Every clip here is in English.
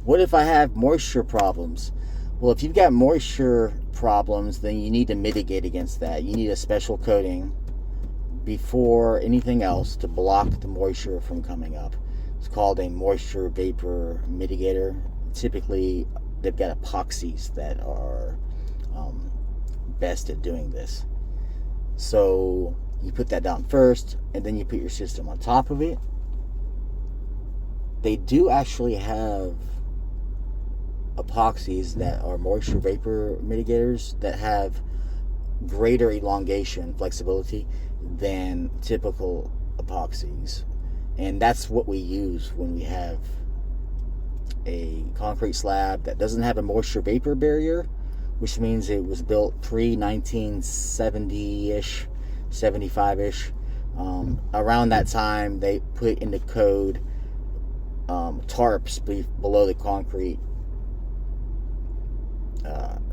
What if I have moisture problems? Well, if you've got moisture problems, then you need to mitigate against that. You need a special coating before anything else to block the moisture from coming up. It's called a moisture vapor mitigator. Typically, they've got epoxies that are best at doing this. So you put that down first, and then you put your system on top of it. They do actually have epoxies that are moisture vapor mitigators that have greater elongation flexibility than typical epoxies, and that's what we use when we have a concrete slab that doesn't have a moisture vapor barrier, which means it was built pre-1970-ish, 75-ish. Around that time, they put into code tarps below the concrete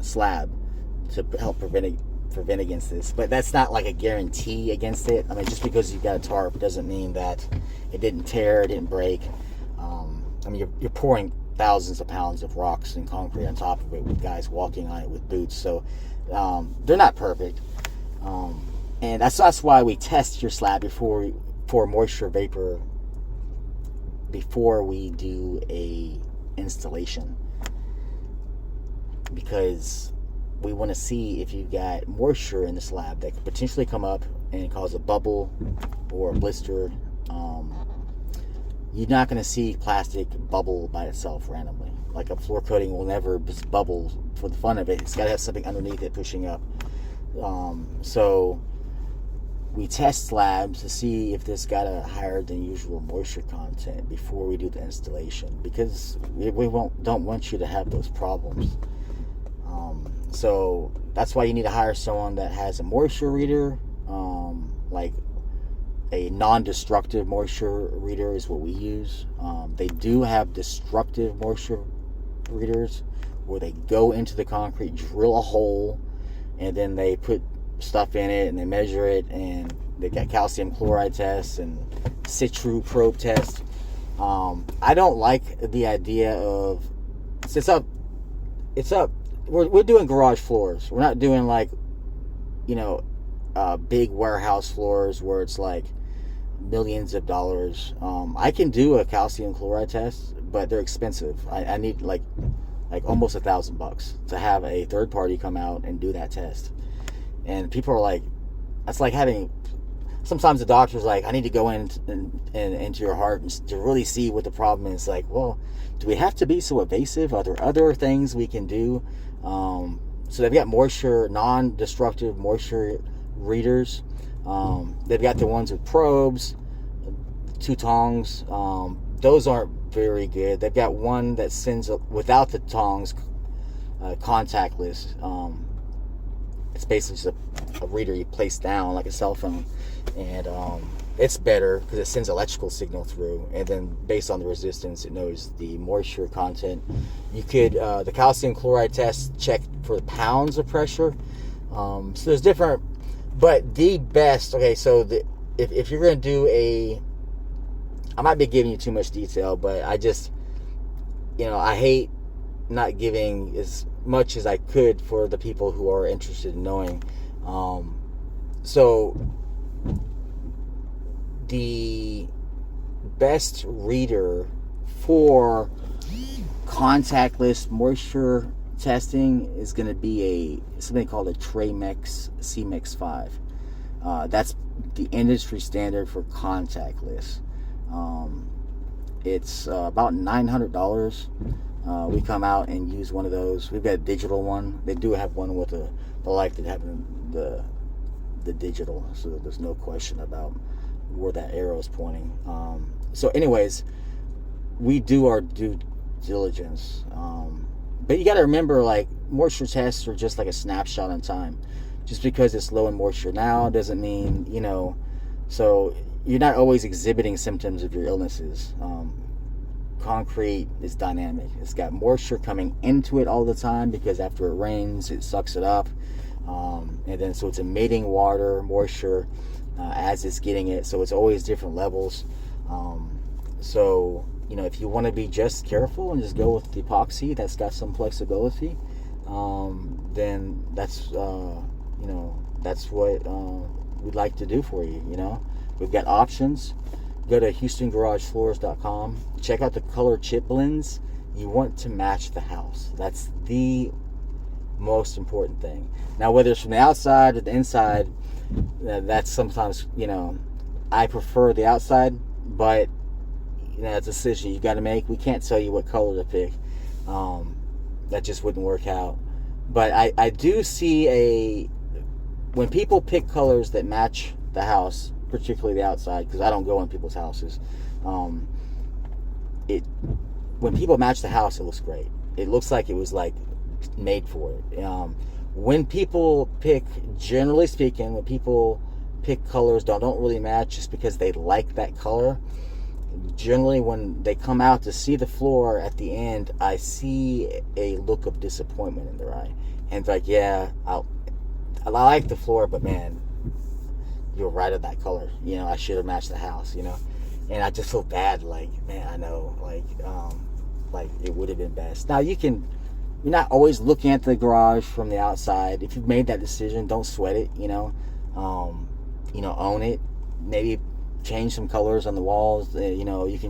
slab to help prevent against this. But that's not like a guarantee against it. I mean, just because you've got a tarp doesn't mean that it didn't tear, it didn't break. I mean, you're pouring thousands of pounds of rocks and concrete on top of it with guys walking on it with boots, so they're not perfect. And that's why we test your slab for moisture vapor before we do a installation, because we want to see if you've got moisture in the slab that could potentially come up and cause a bubble or a blister. You're not going to see plastic bubble by itself randomly. Like a floor coating will never just bubble for the fun of it. It's got to have something underneath it pushing up. So we test slabs to see if this got a higher than usual moisture content before we do the installation, because we don't want you to have those problems. So that's why you need to hire someone that has a moisture reader, like a non-destructive moisture reader is what we use. They do have destructive moisture readers where they go into the concrete, drill a hole, and then they put stuff in it and they measure it, and they got calcium chloride tests and Citru probe tests. I don't like the idea of it's up. We're doing garage floors. We're not doing like, big warehouse floors where it's like millions of dollars. I can do a calcium chloride test, but they're expensive. I need like almost $1,000 to have a third party come out and do that test. And people are like, that's like having. Sometimes the doctor's like, I need to go into your heart and to really see what the problem is. Like, well, do we have to be so evasive? Are there other things we can do? So they've got non-destructive moisture readers. They've got the ones with probes, 2 tongs. Those aren't very good. They've got one that sends without the tongs, contactless. It's basically just a reader you place down like a cell phone, and it's better because it sends electrical signal through, and then based on the resistance it knows the moisture content. You could the calcium chloride test check for pounds of pressure. So there's different, but the best, so if you're going to do I might be giving you too much detail, but I just, I hate not giving as much as I could for the people who are interested in knowing. So the best reader for contactless moisture testing is going to be something called a Tramex CMEX5. That's the industry standard for contactless. It's about $900. We come out and use one of those. We've got a digital one. They do have one with the like that having the digital, so there's no question about where that arrow is pointing. So anyways, we do our due diligence. But you got to remember, like, moisture tests are just like a snapshot in time. Just because it's low in moisture now doesn't mean, so you're not always exhibiting symptoms of your illnesses. Concrete is dynamic. It's got moisture coming into it all the time because after it rains, it sucks it up. And then so it's emitting water, moisture, as it's getting it. So it's always different levels. So you know, if you want to be just careful and just go with the epoxy that's got some flexibility, then that's you know, that's what we'd like to do for you. You know, we've got options. Go to HoustonGarageFloors.com. Check out the color chip blends. You want to match the house. That's the most important thing. Now, whether it's from the outside or the inside, that's sometimes, you know, I prefer the outside, but you know, it's a decision you got to make. We can't tell you what color to pick. That just wouldn't work out. But I do see when people pick colors that match the house, particularly the outside, because I don't go in people's houses. When people match the house, it looks great. It looks like it was like made for it. When people pick, generally speaking, when people pick colors that don't really match just because they like that color, generally when they come out to see the floor at the end, I see a look of disappointment in their eye. And it's like, yeah, I like the floor, but man, you're right at that color. You know, I should have matched the house, you know. And I just feel bad, like, man, I know, like it would have been best. Now, you're not always looking at the garage from the outside. If you've made that decision, don't sweat it, you know. Own it. Maybe change some colors on the walls. You know, you can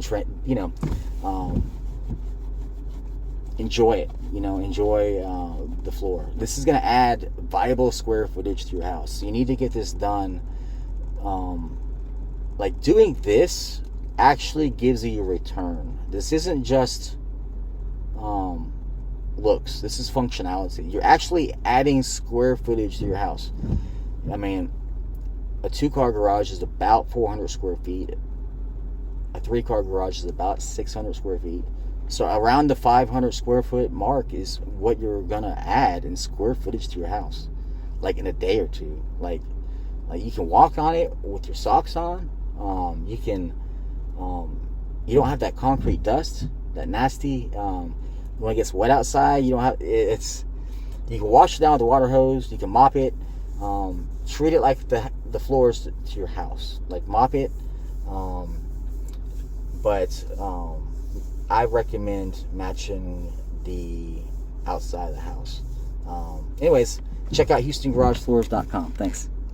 enjoy it. You know, enjoy the floor. This is going to add viable square footage to your house. So you need to get this done. Like, doing this actually gives you a return. This isn't just looks. This is functionality. You're actually adding square footage to your house. I mean, a 2-car garage is about 400 square feet. A 3-car garage is about 600 square feet. So around the 500 square foot mark is what you're gonna add in square footage to your house, like in a day or two. Like you can walk on it with your socks on. You can, you don't have that concrete dust, that nasty. When it gets wet outside, you don't have it's. You can wash it down with the water hose. You can mop it. Treat it like the floors to your house. Like, mop it. But I recommend matching the outside of the house. Anyways, check out HoustonGarageFloors.com. Thanks.